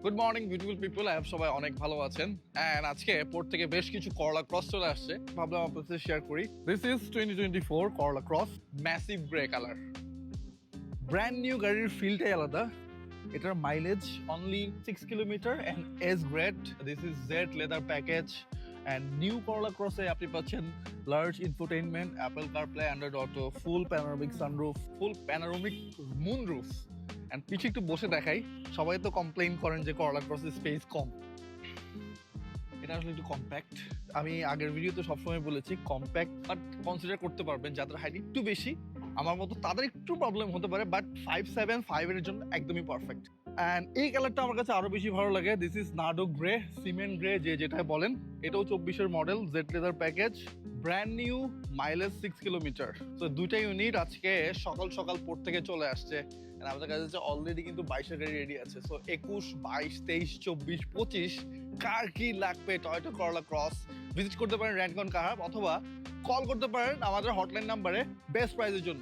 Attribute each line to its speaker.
Speaker 1: Good morning beautiful people, I সবাই অনেক ভালো আছেন। অ্যান্ড আজকে পোর্ট থেকে বেশ কিছু করলা ক্রস চলে আসছে, ভাবলাম আপনার সাথে শেয়ার করি। This is 2024 Corolla Cross, massive grey colour, brand new. গাড়ির ফিলটাই আলাদা। এটার mileage only 6 kilometre and S grade. This is Z leather package and new Corolla ক্রসে আপনি পাচ্ছেন large infotainment, Apple CarPlay, Android Auto, full panoramic sunroof, full panoramic moon roof. And পিছে একটু বসে দেখাই। সবাই তো কমপ্লেইন করেন যে করলা ক্রসের স্পেস কম, এটা আসলে একটু কম্প্যাক্ট। আমি আগের ভিডিওতে সবসময় বলেছি কম্প্যাক্ট বাট কনসিডার করতে পারবেন যাদের হাইট একটু বেশি, আমার মতো তাদের একটু প্রবলেম হতে পারে, বাট 5'7", 5 এর জন্য একদমই পারফেক্ট। অ্যান্ড এই কালারটা আমার কাছে আরো বেশি ভালো লাগে। This is Nardo grey, cement grey, যে যেটা বলেন। এটাও 24-এর model, Z leather package, brand new, mileage 6 kilometre. তো দুইটা ইউনিট আজকে সকাল সকাল পোর্ট থেকে চলে আসছে। আমাদের কাছে অলরেডি কিন্তু 22-এর গাড়ি রেডি আছে। সো 21, 22, 23, 24, 25 কার কি লাগবে টয়োটা করলা ক্রস, ভিজিট করতে পারেন র্যান্টকন কার হাব, অথবা কল করতে পারেন আমাদের হটলাইন নাম্বারে বেস্ট প্রাইসের জন্য।